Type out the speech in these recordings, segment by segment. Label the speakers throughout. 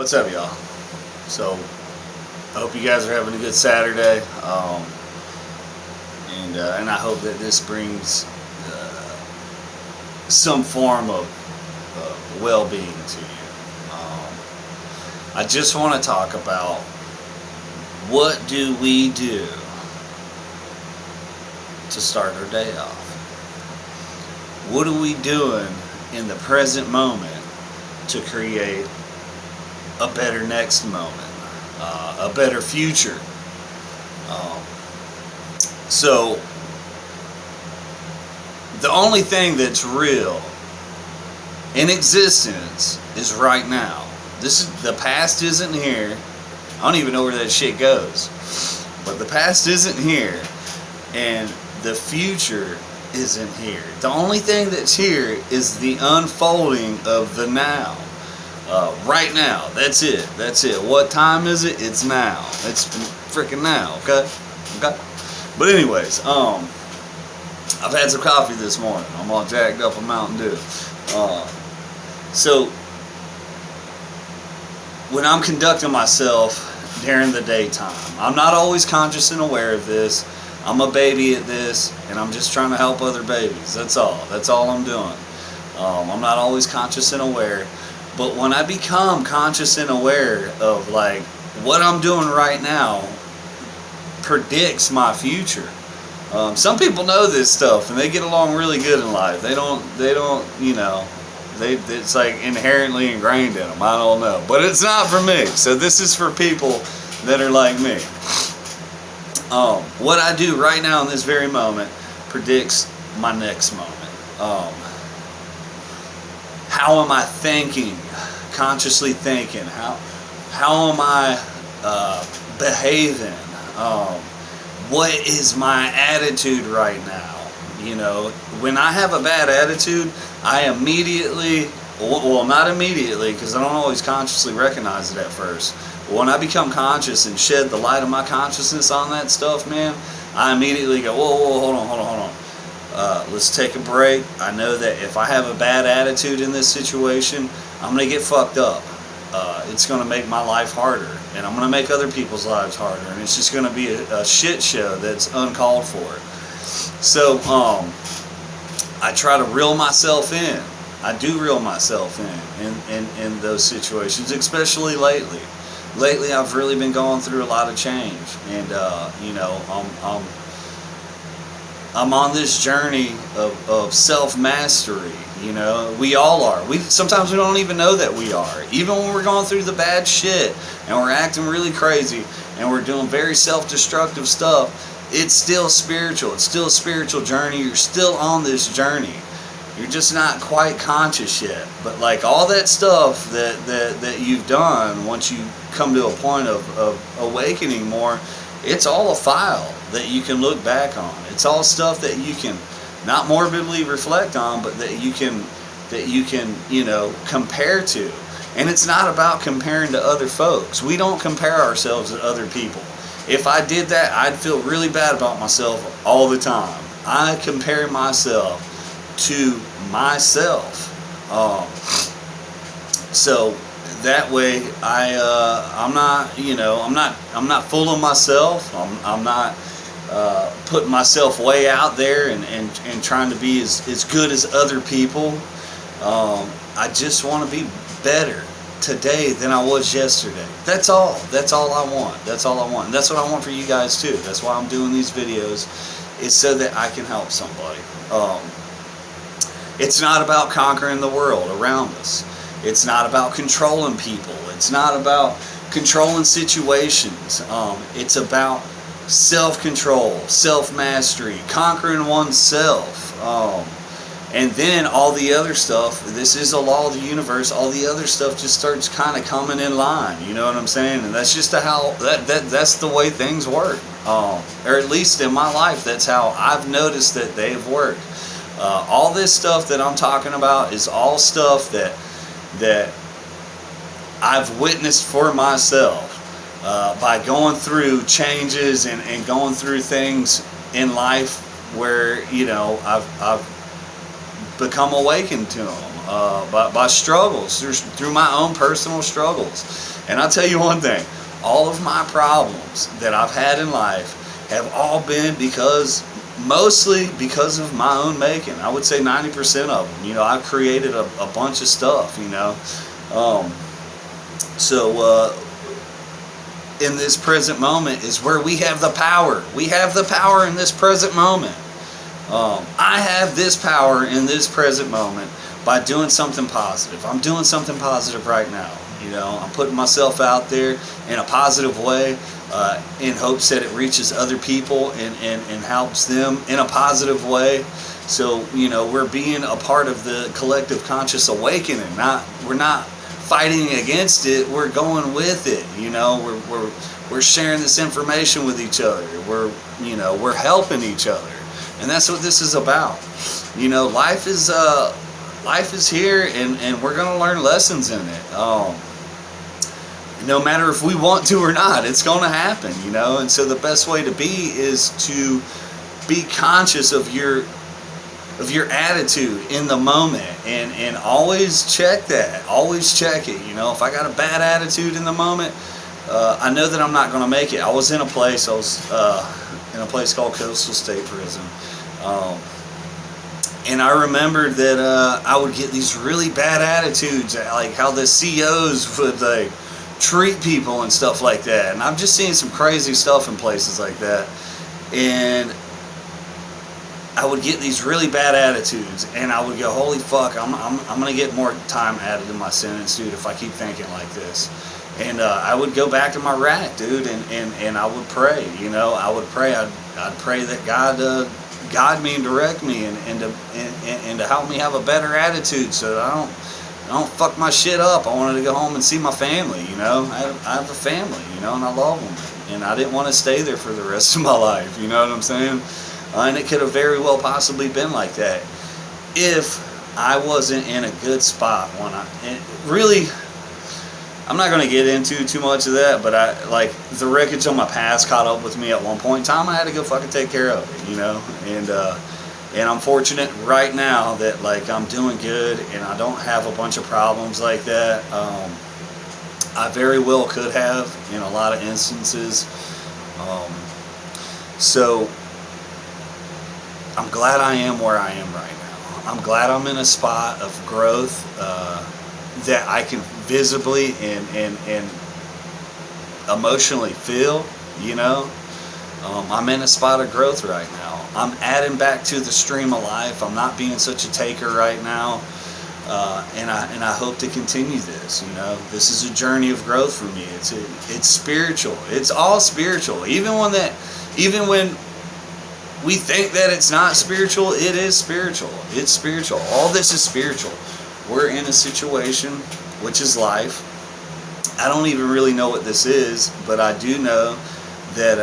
Speaker 1: What's up, y'all? So, I hope you guys are having a good Saturday, and I hope that this brings some form of well-being to you. I just want to talk about what do we do to start our day off? What are we doing in the present moment to create a better next moment, a better future? So the only thing that's real in existence is right now. The past isn't here. I don't even know where that shit goes. But the past isn't here, and the future isn't here. The only thing that's here is the unfolding of the now. Right now. That's it. That's it. What time is it? It's now. It's freaking now. Okay? Okay? But anyways, I've had some coffee this morning. I'm all jacked up on Mountain Dew. So, when I'm conducting myself during the daytime, I'm not always conscious and aware of this. I'm a baby at this, and I'm just trying to help other babies. That's all. That's all I'm doing. I'm not always conscious and aware. But when I become conscious and aware of like what I'm doing right now predicts my future. Some people know this stuff and they get along really good in life. They don't, you know, it's like inherently ingrained in them. I don't know. But it's not for me. So this is for people that are like me. What I do right now in this very moment predicts my next moment. How am I thinking? Consciously thinking. How am I behaving? What is my attitude right now? You know, when I have a bad attitude, I immediately, well, not immediately, because I don't always consciously recognize it at first. But when I become conscious and shed the light of my consciousness on that stuff, man, I immediately go, whoa, hold on. Let's take a break. I know that if I have a bad attitude in this situation, I'm going to get fucked up. It's going to make my life harder, and I'm going to make other people's lives harder, and it's just going to be a shit show that's uncalled for. So, I try to reel myself in. I do reel myself in those situations, especially lately. Lately, I've really been going through a lot of change, and you know, I'm on this journey of self-mastery. You know, we all are. Sometimes we don't even know that we are. Even when we're going through the bad shit and we're acting really crazy and we're doing very self-destructive stuff, it's still spiritual. It's still a spiritual journey. You're still on this journey. You're just not quite conscious yet. But like all that stuff that you've done, once you come to a point of awakening more, it's all a file that you can look back on. It's all stuff that you can not morbidly reflect on, but that you can, you know, compare to. And it's not about comparing to other folks. We don't compare ourselves to other people. If I did that, I'd feel really bad about myself all the time. I compare myself to myself. So that way I'm not, you know, I'm not full of myself. I'm not putting myself way out there and trying to be as good as other people. I just want to be better today than I was yesterday. That's all I want. That's all I want. And that's what I want for you guys too. That's why I'm doing these videos, is so that I can help somebody. It's not about conquering the world around us. It's not about controlling people. It's not about controlling situations. It's about self-control, self-mastery, conquering oneself. And then all the other stuff, this is a law of the universe, all the other stuff just starts kind of coming in line, you know what I'm saying? And that's just how, that's the way things work. Or at least in my life, that's how I've noticed that they've worked. All this stuff that I'm talking about is all stuff that I've witnessed for myself by going through changes and going through things in life where, you know, I've become awakened to them. by struggles, through my own personal struggles. And I'll tell you one thing, all of my problems that I've had in life have all been mostly because of my own making. I would say 90% of them. You know, I've created a bunch of stuff, you know. In this present moment is where we have the power. We have the power in this present moment. I have this power in this present moment by doing something positive. I'm doing something positive right now. You know, I'm putting myself out there in a positive way, in hopes that it reaches other people and helps them in a positive way. So, you know, we're being a part of the collective conscious awakening. We're not fighting against it. We're going with it. You know, we're sharing this information with each other. We're helping each other, and that's what this is about. You know, life is here, and we're gonna learn lessons in it. No matter if we want to or not, it's gonna happen. You know, and so the best way to be is to be conscious of your attitude in the moment, and always check that. Always check it. You know, if I got a bad attitude in the moment, I know that I'm not going to make it. I was in a place called Coastal State Prison, and I remembered that I would get these really bad attitudes, like how the COs would like treat people and stuff like that. And I've just seen some crazy stuff in places like that, and I would get these really bad attitudes, and I would go, holy fuck, I'm gonna get more time added to my sentence, dude, if I keep thinking like this. And I would go back to my rack, dude, and I would pray. You know, I would pray. I'd pray that God guide me and direct me, and to help me have a better attitude, so that I don't fuck my shit up. I wanted to go home and see my family. You know, I have a family, you know, and I love them, and I didn't want to stay there for the rest of my life. You know what I'm saying? And it could have very well possibly been like that if I wasn't in a good spot when I'm not going to get into too much of that, but the wreckage on my past caught up with me at one point in time. I had to go fucking take care of it, you know, and I'm fortunate right now that like I'm doing good and I don't have a bunch of problems like that. I very well could have in a lot of instances. So I'm glad I am where I am right now. I'm glad I'm in a spot of growth that I can visibly and emotionally feel, you know. I'm in a spot of growth right now. I'm adding back to the stream of life. I'm not being such a taker right now. And I hope to continue this, you know. This is a journey of growth for me. It's spiritual. It's all spiritual. Even when we think that it's not spiritual, it is spiritual. It's spiritual. All this is spiritual. We're in a situation, which is life. I don't even really know what this is, but I do know that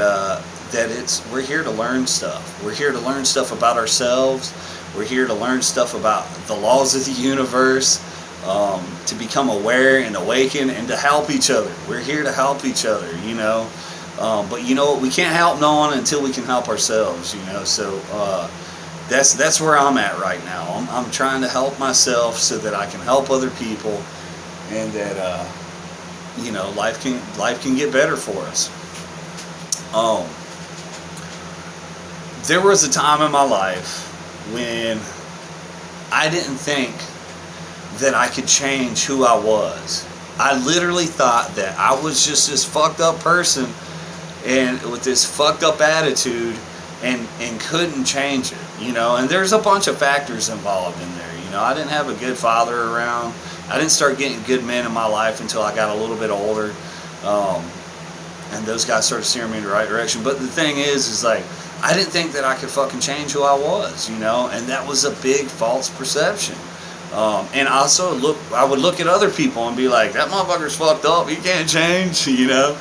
Speaker 1: we're here to learn stuff. We're here to learn stuff about ourselves. We're here to learn stuff about the laws of the universe, to become aware and awaken, and to help each other. We're here to help each other, you know. But you know what? We can't help no one until we can help ourselves, you know. So that's where I'm at right now. I'm trying to help myself so that I can help other people, and that you know, life can get better for us. There was a time in my life when I didn't think that I could change who I was. I literally thought that I was just this fucked up person and with this fucked up attitude and couldn't change it, you know. And there's a bunch of factors involved in there, you know. I didn't have a good father around. I didn't start getting good men in my life until I got a little bit older, and those guys started steering me in the right direction. But the thing is like, I didn't think that I could fucking change who I was, you know, and that was a big false perception. And also I would look at other people and be like, that motherfucker's fucked up, he can't change, you know.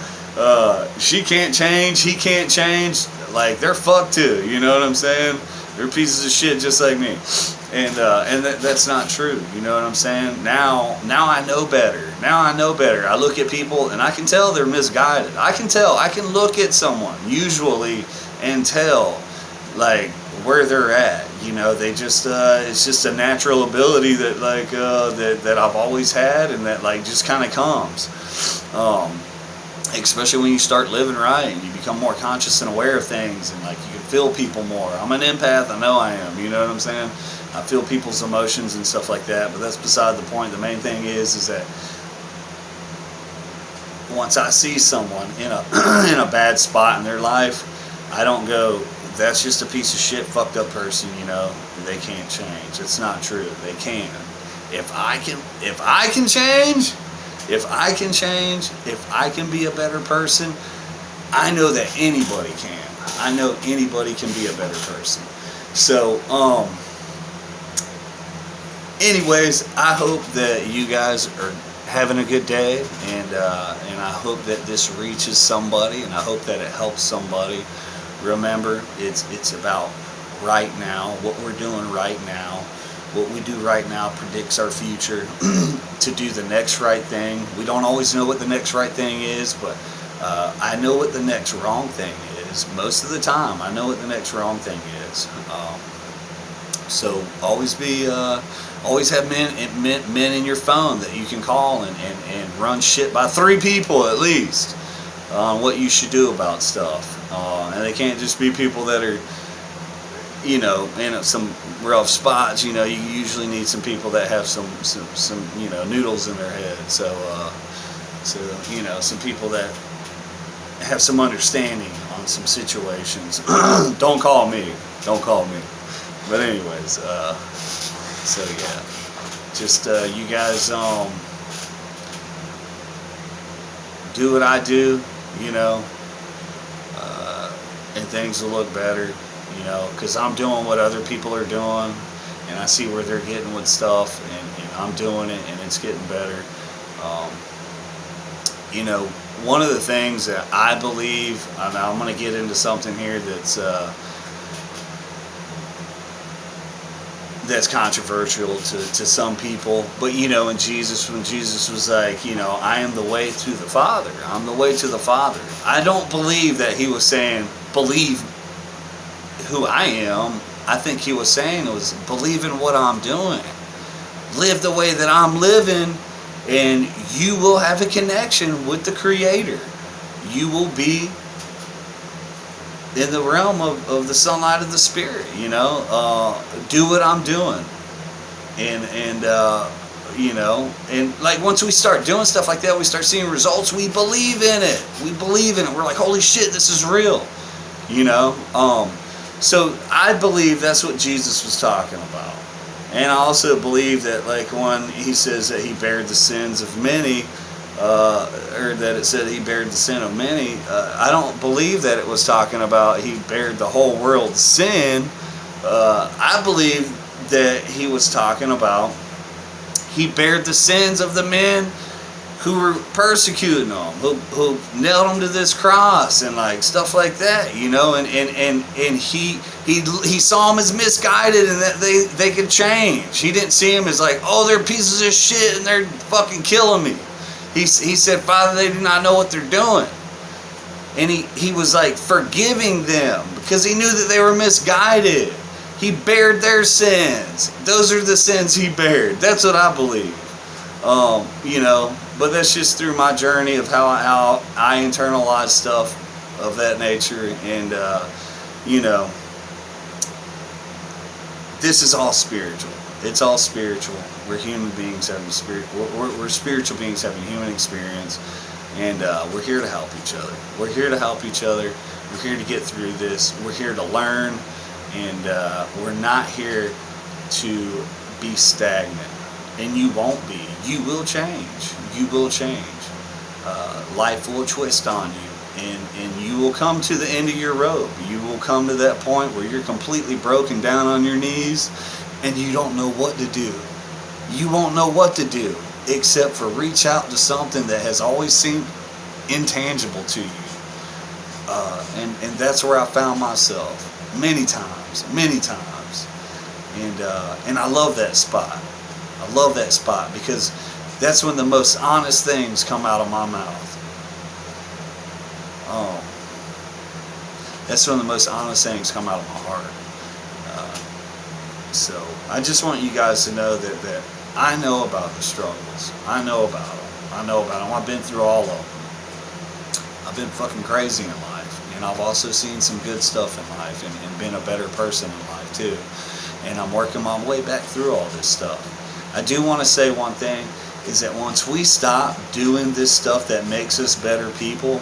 Speaker 1: She can't change, he can't change, like they're fucked too, you know what I'm saying? They're pieces of shit just like me. And that's not true, you know what I'm saying? Now I know better. Now I know better. I look at people and I can tell they're misguided. I can look at someone usually and tell like where they're at, they just it's just a natural ability that that I've always had, and that just kind of comes. Especially when you start living right and you become more conscious and aware of things, and you can feel people more. I'm an empath, I know I am, you know what I'm saying? I feel people's emotions and stuff like that, but that's beside the point. The main thing is that once I see someone in a in a bad spot in their life, I don't go, that's just a piece of shit, fucked up person, they can't change. It's not true. They can. If I can change, if I can be a better person, I know that anybody can. I know anybody can be a better person. So, anyways, I hope that you guys are having a good day, and I hope that this reaches somebody, and I hope that it helps somebody. Remember, it's about right now. What we're doing right now, what we do right now predicts our future. To do the next right thing. We don't always know what the next right thing is, but I know what the next wrong thing is. Most of the time, I know what the next wrong thing is. So always have men in your phone that you can call and run shit by 3 people at least on what you should do about stuff. And they can't just be people that are, in some rough spots. You usually need some people that have some noodles in their head. So some people that have some understanding on some situations. Don't call me. But anyways, so yeah, just you guys do what I do, and things will look better, because I'm doing what other people are doing, and I see where they're getting with stuff, and I'm doing it, and it's getting better. One of the things that I believe, and I'm going to get into something here that's controversial to some people, but when Jesus was like, I am the way to the Father. I'm the way to the Father. I don't believe that he was saying, believe who I am. I think he was saying was, believe in what I'm doing. Live the way that I'm living, and you will have a connection with the Creator. You will be in the realm of the sunlight of the Spirit, do what I'm doing. And once we start doing stuff like that, we start seeing results, we believe in it. We're like, holy shit, this is real, So I believe that's what Jesus was talking about. And I also believe that, when he says that he bared the sins of many, or that it said he bared the sin of many, I don't believe that it was talking about he bared the whole world's sin. I believe that he was talking about he bared the sins of the men who were persecuting him, who nailed him to this cross and stuff like that, and he saw them as misguided, and that they could change. He didn't see them as they're pieces of shit and they're fucking killing me. He said, Father, they do not know what they're doing. And he was forgiving them because he knew that they were misguided. He bared their sins. Those are the sins he bared. That's what I believe. But that's just through my journey of how I internalize stuff of that nature. And, this is all spiritual. It's all spiritual. We're human beings having we're spiritual beings having human experience, and we're here to help each other. We're here to help each other. We're here to get through this. We're here to learn, and we're not here to be stagnant. And you won't be. You will change. You will change. Life will twist on you, and you will come to the end of your rope. You will come to that point where you're completely broken down on your knees, and you don't know what to do. You won't know what to do except for reach out to something that has always seemed intangible to you. And that's where I found myself many times. And I love that spot. I love that spot because that's when the most honest things come out of my mouth. That's when the most honest things come out of my heart. So I just want you guys to know that I know about the struggles. I know about them. I've been through all of them. I've been fucking crazy in life, and I've also seen some good stuff in life, and been a better person in life too. And I'm working my way back through all this stuff. I do want to say one thing, is that once we stop doing this stuff that makes us better people,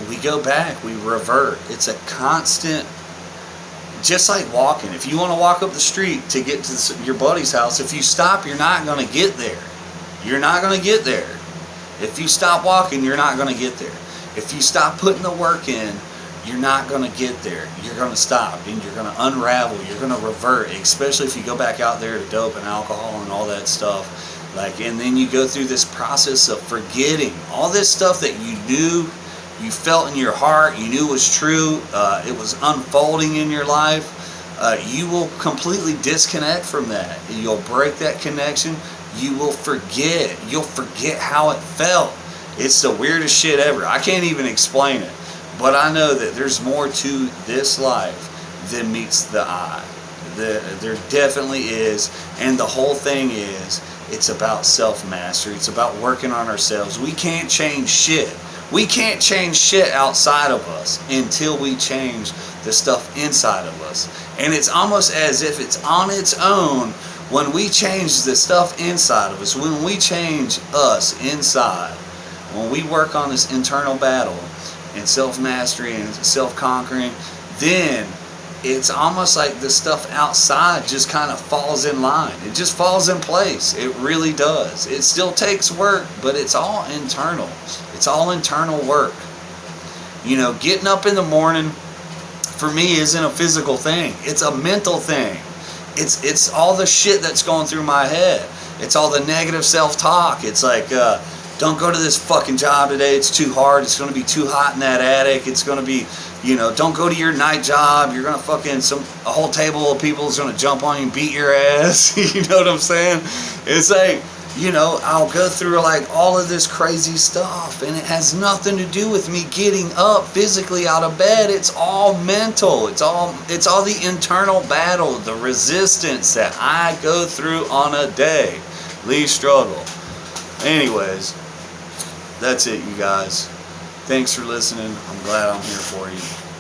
Speaker 1: we go back, we revert. It's a constant, just like walking. If you want to walk up the street to get to your buddy's house, if you stop, you're not going to get there. You're not going to get there. If you stop walking, you're not going to get there. If you stop putting the work in, you're not going to get there. You're going to stop, and you're going to unravel. You're going to revert, especially if you go back out there to dope and alcohol and all that stuff. And then you go through this process of forgetting all this stuff that you knew, you felt in your heart, you knew was true, it was unfolding in your life. You will completely disconnect from that. You'll break that connection. You will forget. You'll forget how it felt. It's the weirdest shit ever. I can't even explain it. But I know that there's more to this life than meets the eye. There definitely is. And the whole thing is, it's about self-mastery. It's about working on ourselves. We can't change shit. We can't change shit outside of us until we change the stuff inside of us. And it's almost as if it's on its own when we change the stuff inside of us, when we change us inside, when we work on this internal battle and self-mastery and self-conquering, then it's almost like the stuff outside just kind of falls in line. It just falls in place. It really does. It still takes work, but it's all internal. It's all internal work. You know, getting up in the morning for me isn't a physical thing. It's a mental thing. It's all the shit that's going through my head. It's all the negative self-talk. It's like, don't go to this fucking job today. It's too hard. It's going to be too hot in that attic. It's going to be, you know, don't go to your night job. You're going to fucking, a whole table of people is going to jump on you and beat your ass. You know what I'm saying? It's like, you know, I'll go through like all of this crazy stuff, and it has nothing to do with me getting up physically out of bed. It's all mental. It's all the internal battle, the resistance that I go through on a daily struggle. Anyways, that's it, you guys. Thanks for listening. I'm glad I'm here for you.